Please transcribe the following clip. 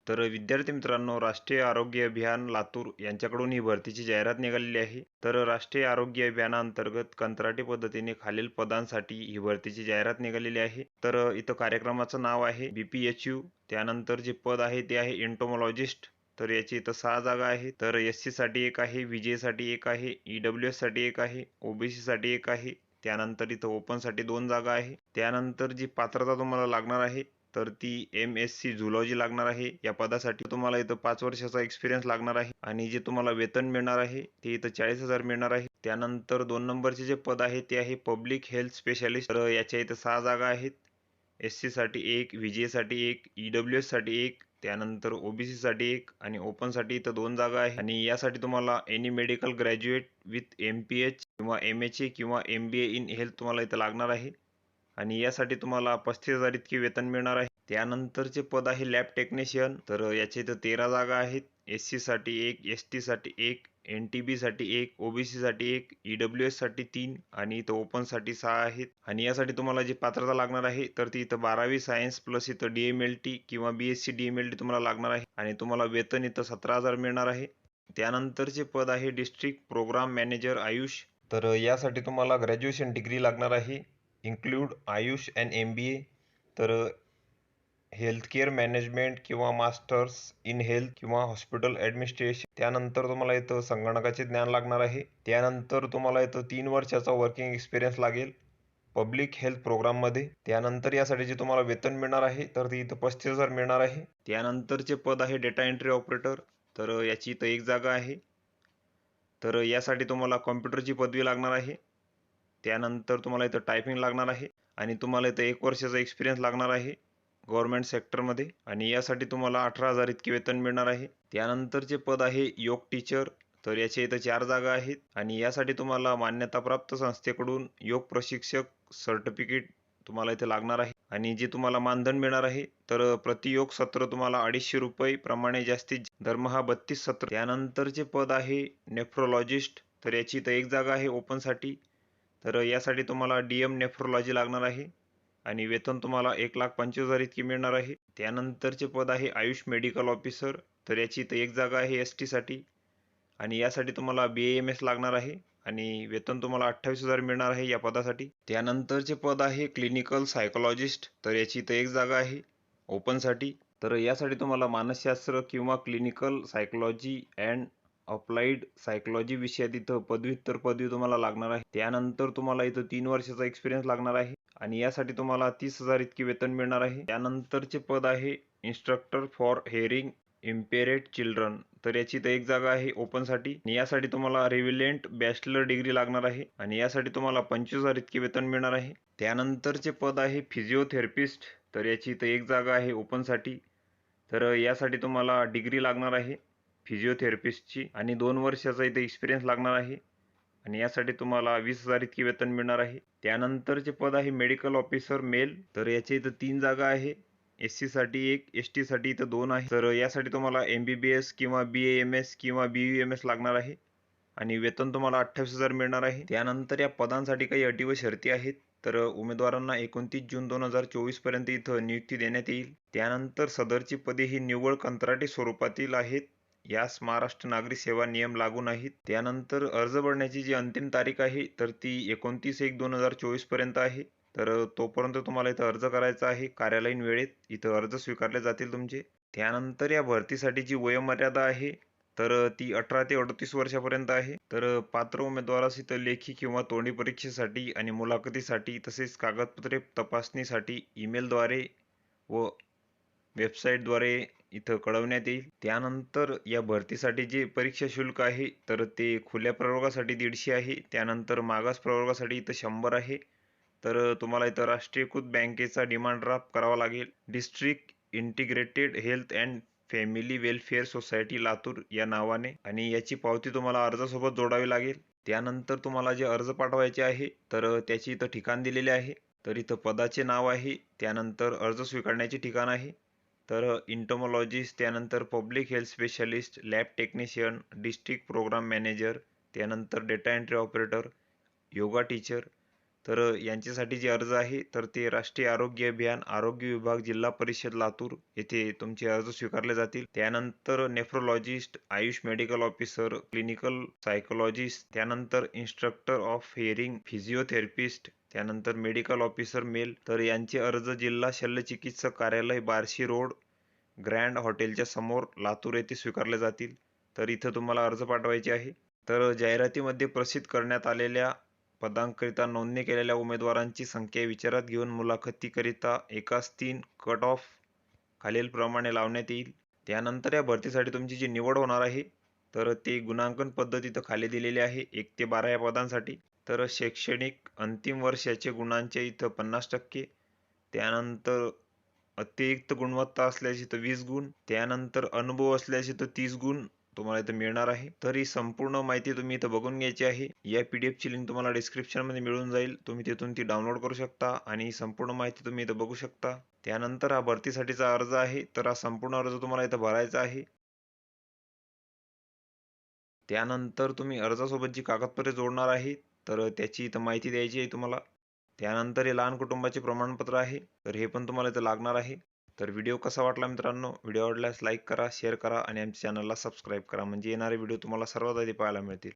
तर विद्यार्थी मित्रांनो, राष्ट्रीय आरोग्य अभियान लातूर यांच्याकडून ही भरतीची जाहिरात निघालेली आहे. तर राष्ट्रीय आरोग्य अभियानांतर्गत कंत्राटी पद्धतीने खालील पदांसाठी ही भरतीची जाहिरात निघालेली आहे. तर इथं कार्यक्रमाचं नाव आहे BPHU. त्यानंतर जे पद आहे ते आहे एंटोमॉलॉजिस्ट. तर याची इथं 6 जागा आहेत. तर SC साठी एक आहे, VJ साठी एक आहे, EWS साठी एक आहे, OBC साठी एक आहे. त्यानंतर इथं ओपन साठी 2 जागा आहे. त्यानंतर जी पात्रता तुम्हाला लागणार आहे तर ती MSc झुलॉजी लागणार आहे. या पदासाठी तुम्हाला इथं 5 वर्षाचा एक्सपिरियन्स लागणार आहे आणि जे तुम्हाला वेतन मिळणार आहे ते इथं 40,000 मिळणार आहे. त्यानंतर 2 नंबरचे जे पद आहे ते आहे पब्लिक हेल्थ स्पेशालिस्ट. तर याच्या इथं 6 जागा आहेत. SC साठी एक, VJ साठी एक, EWS साठी एक, त्यानंतर OBC साठी एक आणि ओपन साठी इथं 2 जागा आहे. आणि यासाठी तुम्हाला any medical graduate with MPH किंवा MHA किंवा MBA इन हेल्थ तुम्हाला इथं लागणार आहे आणि यासाठी तुम्हाला 35,000 इतके वेतन मिळणार आहे. त्यानंतरचे पद आहे लॅब टेक्निशियन. तर याच्या इथं 13 जागा आहेत. SC साठी एक, ST साठी एक, NTB साठी एक, OBC साठी एक, EWS साठी 3 आणि इथं ओपन साठी 6 आहेत. आणि यासाठी तुम्हाला जी पात्रता लागणार आहे तर ती इथं 12वी सायन्स प्लस इथं DMLT किंवा BSc DMLT तुम्हाला लागणार आहे आणि तुम्हाला वेतन इथं 17,000 मिळणार आहे. त्यानंतरचे पद आहे डिस्ट्रिक्ट प्रोग्राम मॅनेजर आयुष. तर यासाठी तुम्हाला ग्रॅज्युएशन डिग्री लागणार आहे, इन्क्लूड आयुष अँड MBA. तर हेल्थकेअर मॅनेजमेंट किंवा मास्टर्स इन हेल्थ किंवा हॉस्पिटल ॲडमिनिस्ट्रेशन. त्यानंतर तुम्हाला इथं संगणकाचे ज्ञान लागणार आहे. त्यानंतर तुम्हाला इथं 3 वर्षाचा वर्किंग एक्सपिरियन्स लागेल पब्लिक हेल्थ प्रोग्राममध्ये. त्यानंतर यासाठी जे तुम्हाला वेतन मिळणार आहे तर ते इथं 35,000 मिळणार आहे. त्यानंतरचे पद आहे डेटा एंट्री ऑपरेटर. तर याची इथं 1 जागा आहे. तर यासाठी तुम्हाला कॉम्प्युटरची पदवी लागणार आहे. त्यानंतर तुम्हाला इथं टायपिंग लागणार आहे आणि तुम्हाला इथं 1 वर्षाचा एक्सपिरियन्स लागणार आहे गव्हर्नमेंट सेक्टरमध्ये आणि यासाठी तुम्हाला 18,000 इतके वेतन मिळणार आहे. त्यानंतरचे पद आहे योग टीचर. तर याचे इथं 4 जागा आहेत आणि यासाठी तुम्हाला मान्यताप्राप्त संस्थेकडून योग प्रशिक्षक सर्टिफिकेट तुम्हाला इथे लागणार आहे आणि जे तुम्हाला मानधन मिळणार आहे तर प्रति योग सत्र तुम्हाला 250 रुपये प्रमाणे जास्तीत दरमहा 32 सत्र. त्यानंतरचे पद आहे नेफ्रोलॉजिस्ट. तर याची इथं 1 जागा आहे ओपन साठी. तर यासाठी तुम्हाला DM नेफ्रोलॉजी लागणार आहे आणि वेतन तुम्हाला 1,25,000 इतकी मिळणार आहे. त्यानंतरचे पद आहे आयुष मेडिकल ऑफिसर. तर याची इथं 1 जागा आहे ST साठी आणि यासाठी तुम्हाला BAMS लागणार आहे आणि वेतन तुम्हाला 28,000 मिळणार आहे या पदासाठी. त्यानंतरचे पद आहे क्लिनिकल सायकोलॉजिस्ट. तर याची इथं 1 जागा आहे ओपन साठी. तर यासाठी तुम्हाला मानसशास्त्र किंवा clinical psychology and applied psychology विषयात इथं पदव्युत्तर पदवी तुम्हाला लागणार आहे. त्यानंतर तुम्हाला इथं 3 वर्षाचा एक्सपिरियन्स लागणार आहे आणि यासाठी तुम्हाला 30,000 इतके वेतन मिळणार आहे. त्यानंतरचे पद आहे इन्स्ट्रक्टर फॉर हेअरिंग इम्पेअर्ड चिल्ड्रन. तर याची तर 1 जागा आहे ओपन साठी आणि यासाठी तुम्हाला रिव्हिलेंट बॅचलर डिग्री लागणार आहे आणि यासाठी तुम्हाला 25,000 इतके वेतन मिळणार आहे. त्यानंतरचे पद आहे फिजिओथेरपिस्ट. तर याची तर 1 जागा आहे ओपन साठी. तर यासाठी तुम्हाला डिग्री लागणार आहे फिजिओथेरपिस्टची आणि 2 वर्षाचा इथे एक्सपिरियन्स लागणार आहे आणि यासाठी तुम्हाला 20,000 इतके वेतन मिळणार आहे. त्यानंतरचे पद आहे मेडिकल ऑफिसर मेल. तर याच्या इथं 3 जागा आहे. SC साठी 1, ST साठी इथं 2 आहे. तर यासाठी तुम्हाला MBBS किंवा BAMS किंवा BUMS लागणार आहे आणि वेतन तुम्हाला 28,000 मिळणार आहे. त्यानंतर या पदांसाठी काही अटी व शर्ती आहेत. तर उमेदवारांना 29 जून 2024 पर्यंत इथं नियुक्ती देण्यात येईल. त्यानंतर सदरची पदे ही निव्वळ कंत्राटी स्वरूपातील आहेत. यास महाराष्ट्र नागरी सेवा नियम लागू नाहीत. त्यानंतर अर्ज भरण्याची जी अंतिम तारीख आहे तर ती 29/1/2024 पर्यंत आहे. तर तोपर्यंत तुम्हाला इथं अर्ज करायचा आहे कार्यालयीन वेळेत. इथं अर्ज स्वीकारले जातील तुमचे. त्यानंतर या भरतीसाठीची वयोमर्यादा आहे तर ती 18 ते 38 वर्षापर्यंत आहे. तर पात्र उमेदवारास इथं लेखी किंवा तोंडी परीक्षेसाठी आणि मुलाखतीसाठी तसेच कागदपत्रे तपासणीसाठी ईमेलद्वारे व वेबसाईटद्वारे इथं कळवण्यात येईल. त्यानंतर या भरतीसाठी जे परीक्षा शुल्क आहे तर ते खुल्या प्रवर्गासाठी 150 आहे. त्यानंतर मागास प्रवर्गासाठी इथं 100 आहे. तर तुम्हाला इथं राष्ट्रीयकृत बँकेचा डिमांड ड्राफ्ट करावा लागेल. District integrated health and family welfare society Latur या नावाने आणि याची पावती तुम्हाला अर्जासोबत जोडावी लागेल. त्यानंतर तुम्हाला जे अर्ज पाठवायचे आहे तर त्याची इथं ठिकाण दिलेले आहे. तर इथं पदाचे नाव आहे, त्यानंतर अर्ज स्वीकारण्याचे ठिकाण आहे. तर इंटोमॉलॉजिस्ट, त्यानंतर public health specialist, lab technician, district programme manager, त्यानंतर data entry operator, yoga teacher. तर यांच्यासाठी जे अर्ज आहे तर ते राष्ट्रीय आरोग्य अभियान, आरोग्य विभाग, जिल्हा परिषद लातूर येथे तुमचे अर्ज स्वीकारले जातील. त्यानंतर nephrologist, Ayush medical officer, clinical psychologist, त्यानंतर इन्स्ट्रक्टर ऑफ हिअरिंग, फिजिओथेरपिस्ट, त्यानंतर मेडिकल ऑफिसर मेल, तर यांचे अर्ज जिल्हा शल्यचिकित्सक कार्यालय, बार्शी रोड, ग्रँड हॉटेलच्या समोर, लातूर येथे स्वीकारले जातील. तर इथं तुम्हाला अर्ज पाठवायचे आहे. तर जाहिरातीमध्ये प्रसिद्ध करण्यात आलेल्या पदांकरिता नोंदणी केलेल्या उमेदवारांची संख्या विचारात घेऊन मुलाखतीकरिता एकास 3 कट ऑफ खालीलप्रमाणे लावण्यात येईल. त्यानंतर या भरतीसाठी तुमची जी निवड होणार आहे तर ते गुणांकन पद्धत इथं खाली दिलेली आहे 1 ते 12 या पदांसाठी. तर शैक्षणिक अंतिम वर्षाचे गुणांचे इथं 50%, त्यानंतर अतिरिक्त गुणवत्ता असल्याची तर 20 गुण, त्यानंतर अनुभव असल्याची तर 30 गुण तुम्हाला इथं मिळणार आहे. तर ही संपूर्ण माहिती तुम्ही इथं बघून घ्यायची आहे. या PDF ची लिंक तुम्हाला डिस्क्रिप्शन मध्ये मिळून जाईल. तुम्ही तिथून ती डाउनलोड करू शकता आणि संपूर्ण माहिती तुम्ही इथं बघू शकता. त्यानंतर हा भरतीसाठीचा अर्ज आहे तर हा संपूर्ण अर्ज तुम्हाला इथं भरायचा आहे. त्यानंतर तुम्ही अर्जासोबत जी कागदपत्रे जोडणार आहे तर त्याची इथं माहिती द्यायची आहे तुम्हाला. त्यानंतर हे लहान कुटुंबाचे प्रमाणपत्र आहे तर हे पण तुम्हाला इथं लागणार आहे. तर व्हिडिओ कसा वाटला मित्रांनो? व्हिडिओ आवडल्यास लाईक करा, शेअर करा आणि आमच्या चॅनलला सबस्क्राईब करा म्हणजे येणारे व्हिडिओ तुम्हाला सर्वात आधी पाहायला मिळतील.